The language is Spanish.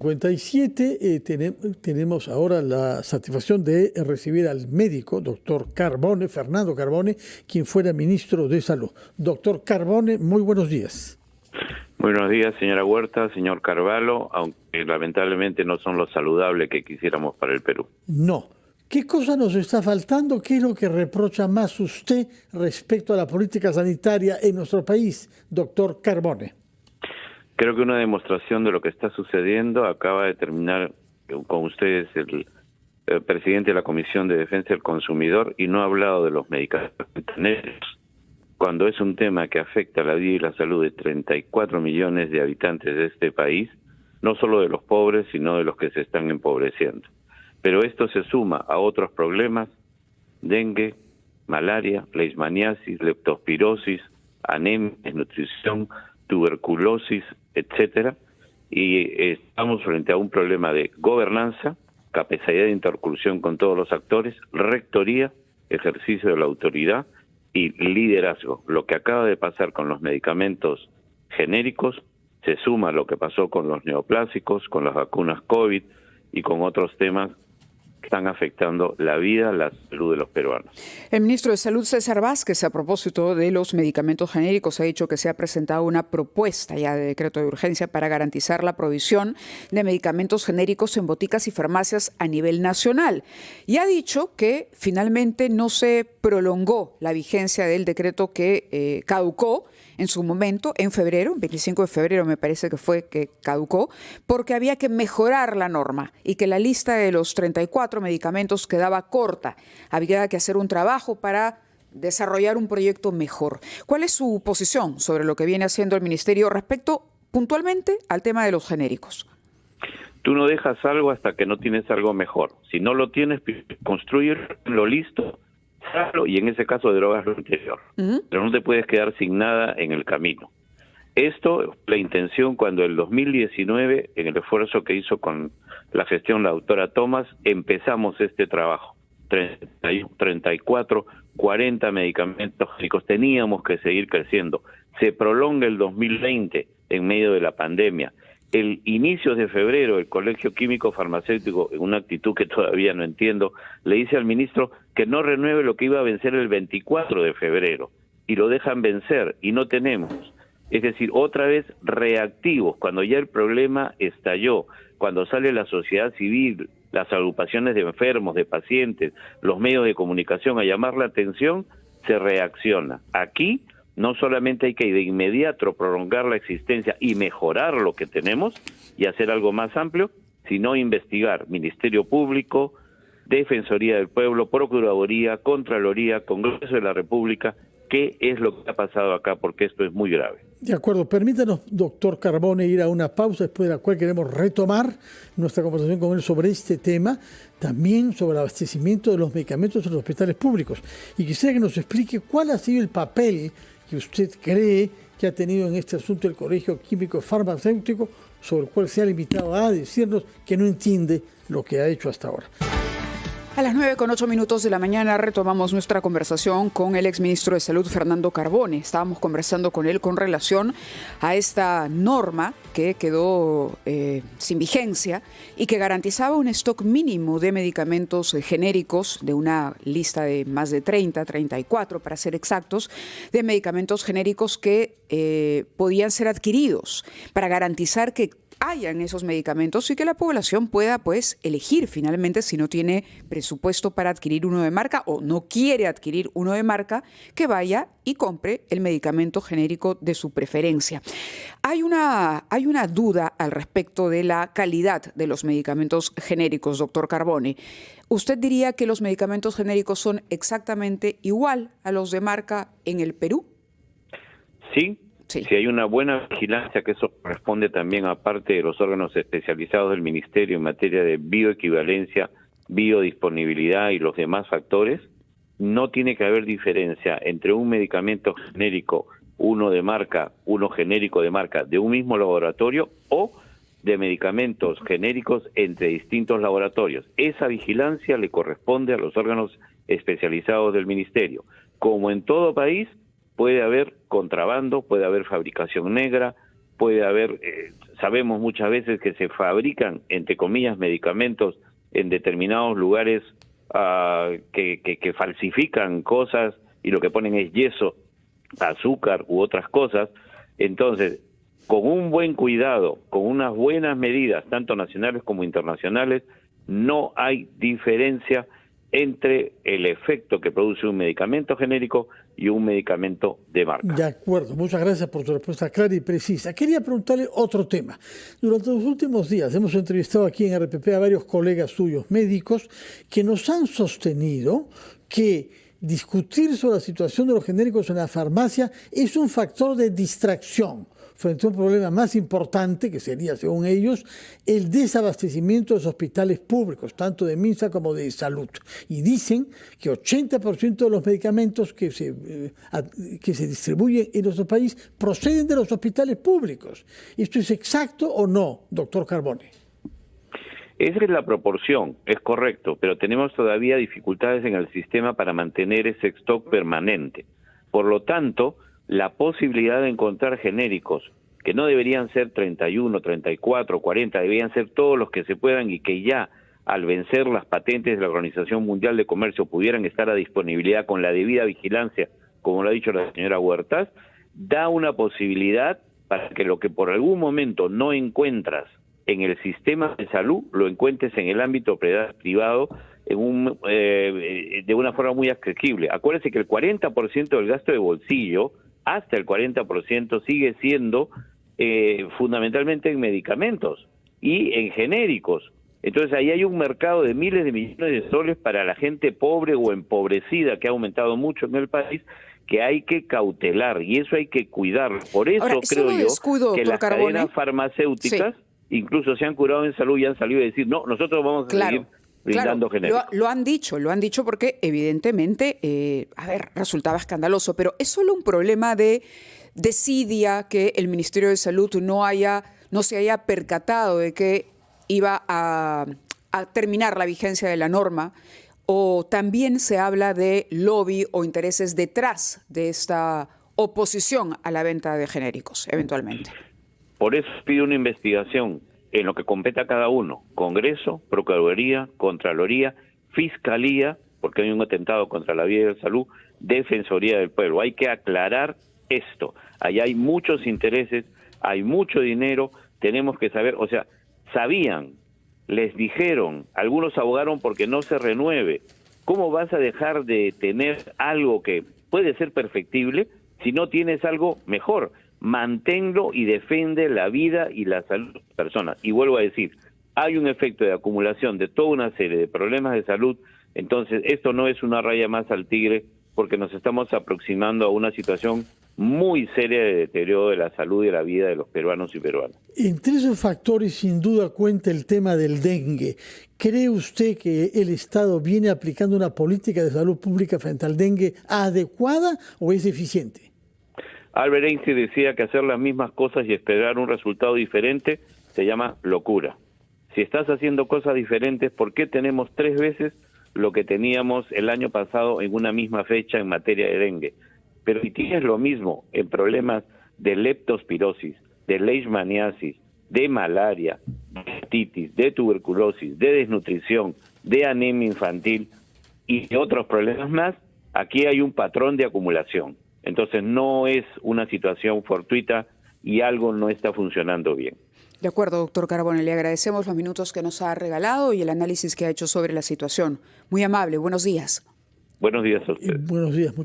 57 tenemos ahora la satisfacción de recibir al médico, doctor Carbone, Fernando Carbone, quien fuera ministro de Salud. Doctor Carbone, muy buenos días. Buenos días, señora Huerta, señor Carvalho, aunque lamentablemente no son lo saludable que quisiéramos para el Perú. No. ¿Qué cosa nos está faltando? ¿Qué es lo que reprocha más usted respecto a la política sanitaria en nuestro país, doctor Carbone? Creo que una demostración de lo que está sucediendo acaba de terminar con ustedes el presidente de la Comisión de Defensa del Consumidor y no ha hablado de los medicamentos genéricos, cuando es un tema que afecta la vida y la salud de 34 millones de habitantes de este país, no solo de los pobres, sino de los que se están empobreciendo. Pero esto se suma a otros problemas: dengue, malaria, leishmaniasis, leptospirosis, anemia, desnutrición, tuberculosis, etcétera, y estamos frente a un problema de gobernanza, capacidad de interlocución con todos los actores, rectoría, ejercicio de la autoridad y liderazgo. Lo que acaba de pasar con los medicamentos genéricos se suma a lo que pasó con los neoplásicos, con las vacunas COVID y con otros temas que están afectando la vida, la salud de los peruanos. El ministro de Salud, César Vázquez, a propósito de los medicamentos genéricos, ha dicho que se ha presentado una propuesta ya de decreto de urgencia para garantizar la provisión de medicamentos genéricos en boticas y farmacias a nivel nacional. Y ha dicho que finalmente no se prolongó la vigencia del decreto que caducó en su momento, en febrero, 25 de febrero me parece que fue que caducó, porque había que mejorar la norma y que la lista de los 34 medicamentos quedaba corta. Había que hacer un trabajo para desarrollar un proyecto mejor. ¿Cuál es su posición sobre lo que viene haciendo el Ministerio respecto puntualmente al tema de los genéricos? Tú no dejas algo hasta que no tienes algo mejor. Si no lo tienes, construirlo listo, y en ese caso derogas lo anterior. Pero no te puedes quedar sin nada en el camino. Esto, la intención cuando el 2019, en el esfuerzo que hizo con la gestión la doctora Tomás, empezamos este trabajo. 34, 40 medicamentos genéricos. Teníamos que seguir creciendo. Se prolonga el 2020 en medio de la pandemia. El inicio de febrero, el Colegio Químico Farmacéutico, en una actitud que todavía no entiendo, le dice al ministro que no renueve lo que iba a vencer el 24 de febrero, y lo dejan vencer, y no tenemos. Es decir, otra vez reactivos, cuando ya el problema estalló, cuando sale la sociedad civil, las agrupaciones de enfermos, de pacientes, los medios de comunicación a llamar la atención, se reacciona. Aquí no solamente hay que de inmediato prolongar la existencia y mejorar lo que tenemos y hacer algo más amplio, sino investigar Ministerio Público, Defensoría del Pueblo, Procuraduría, Contraloría, Congreso de la República, qué es lo que ha pasado acá, porque esto es muy grave. De acuerdo, permítanos, doctor Carbone, ir a una pausa después de la cual queremos retomar nuestra conversación con él sobre este tema, también sobre el abastecimiento de los medicamentos en los hospitales públicos. Y quisiera que nos explique cuál ha sido el papel que usted cree que ha tenido en este asunto el Colegio Químico Farmacéutico, sobre el cual se ha limitado a decirnos que no entiende lo que ha hecho hasta ahora. A las 9:08 de la mañana retomamos nuestra conversación con el exministro de Salud, Fernando Carbone. Estábamos conversando con él con relación a esta norma que quedó sin vigencia y que garantizaba un stock mínimo de medicamentos genéricos, de una lista de más de 34 para ser exactos, de medicamentos genéricos que podían ser adquiridos para garantizar que hayan esos medicamentos y que la población pueda pues elegir finalmente, si no tiene presupuesto para adquirir uno de marca o no quiere adquirir uno de marca, que vaya y compre el medicamento genérico de su preferencia. Hay una duda al respecto de la calidad de los medicamentos genéricos, doctor Carbone. ¿Usted diría que los medicamentos genéricos son exactamente igual a los de marca en el Perú? Sí. Sí. Si hay una buena vigilancia, que eso corresponde también a parte de los órganos especializados del Ministerio en materia de bioequivalencia, biodisponibilidad y los demás factores, no tiene que haber diferencia entre un medicamento genérico, uno de marca, uno genérico de marca de un mismo laboratorio o de medicamentos genéricos entre distintos laboratorios. Esa vigilancia le corresponde a los órganos especializados del Ministerio. Como en todo país, puede haber contrabando, puede haber fabricación negra, puede haber sabemos muchas veces que se fabrican, entre comillas, medicamentos en determinados lugares que falsifican cosas y lo que ponen es yeso, azúcar u otras cosas. Entonces, con un buen cuidado, con unas buenas medidas, tanto nacionales como internacionales, no hay diferencia entre el efecto que produce un medicamento genérico y un medicamento de marca. De acuerdo, muchas gracias por tu respuesta clara y precisa. Quería preguntarle otro tema. Durante los últimos días hemos entrevistado aquí en RPP a varios colegas suyos médicos que nos han sostenido que discutir sobre la situación de los genéricos en la farmacia es un factor de distracción frente a un problema más importante, que sería, según ellos, el desabastecimiento de los hospitales públicos, tanto de MINSA como de salud. Y dicen que 80% de los medicamentos que se distribuyen en nuestro país proceden de los hospitales públicos. ¿Esto es exacto o no, doctor Carbone? Esa es la proporción, es correcto, pero tenemos todavía dificultades en el sistema para mantener ese stock permanente. Por lo tanto, la posibilidad de encontrar genéricos, que no deberían ser 31, 34, 40, deberían ser todos los que se puedan y que ya al vencer las patentes de la Organización Mundial de Comercio pudieran estar a disponibilidad con la debida vigilancia, como lo ha dicho la señora Huertas, da una posibilidad para que lo que por algún momento no encuentras en el sistema de salud, lo encuentres en el ámbito privado de una forma muy asequible. Acuérdense que el 40% del gasto de bolsillo, hasta el 40%, sigue siendo fundamentalmente en medicamentos y en genéricos. Entonces ahí hay un mercado de miles de millones de soles para la gente pobre o empobrecida, que ha aumentado mucho en el país, que hay que cautelar, y eso hay que cuidarlo. Por eso ahora, creo yo descuido, que las cadenas farmacéuticas incluso se han curado en salud y han salido a decir, no, nosotros vamos a seguir brindando genéricos. Lo han dicho porque evidentemente, resultaba escandaloso, pero es solo un problema de desidia que el Ministerio de Salud no se haya percatado de que iba a terminar la vigencia de la norma, o también se habla de lobby o intereses detrás de esta oposición a la venta de genéricos, eventualmente. Por eso pido una investigación en lo que compete a cada uno: Congreso, Procuraduría, Contraloría, Fiscalía, porque hay un atentado contra la vida y la salud, Defensoría del Pueblo. Hay que aclarar esto. Allá hay muchos intereses, hay mucho dinero, tenemos que saber, o sea, sabían, les dijeron, algunos abogaron porque no se renueve. ¿Cómo vas a dejar de tener algo que puede ser perfectible si no tienes algo mejor? Manténlo y defiende la vida y la salud de las personas. Y vuelvo a decir, hay un efecto de acumulación de toda una serie de problemas de salud. Entonces esto no es una raya más al tigre, porque nos estamos aproximando a una situación muy seria de deterioro de la salud y de la vida de los peruanos y peruanas. Entre esos factores, sin duda, cuenta el tema del dengue. ¿Cree usted que el Estado viene aplicando una política de salud pública frente al dengue adecuada o es eficiente? Albert Einstein decía que hacer las mismas cosas y esperar un resultado diferente se llama locura. Si estás haciendo cosas diferentes, ¿por qué tenemos 3 veces lo que teníamos el año pasado en una misma fecha en materia de dengue? Pero si tienes lo mismo en problemas de leptospirosis, de leishmaniasis, de malaria, de hepatitis, de tuberculosis, de desnutrición, de anemia infantil y otros problemas más, aquí hay un patrón de acumulación. Entonces no es una situación fortuita y algo no está funcionando bien. De acuerdo, doctor Carbone, le agradecemos los minutos que nos ha regalado y el análisis que ha hecho sobre la situación. Muy amable, buenos días. Buenos días a usted. Buenos días.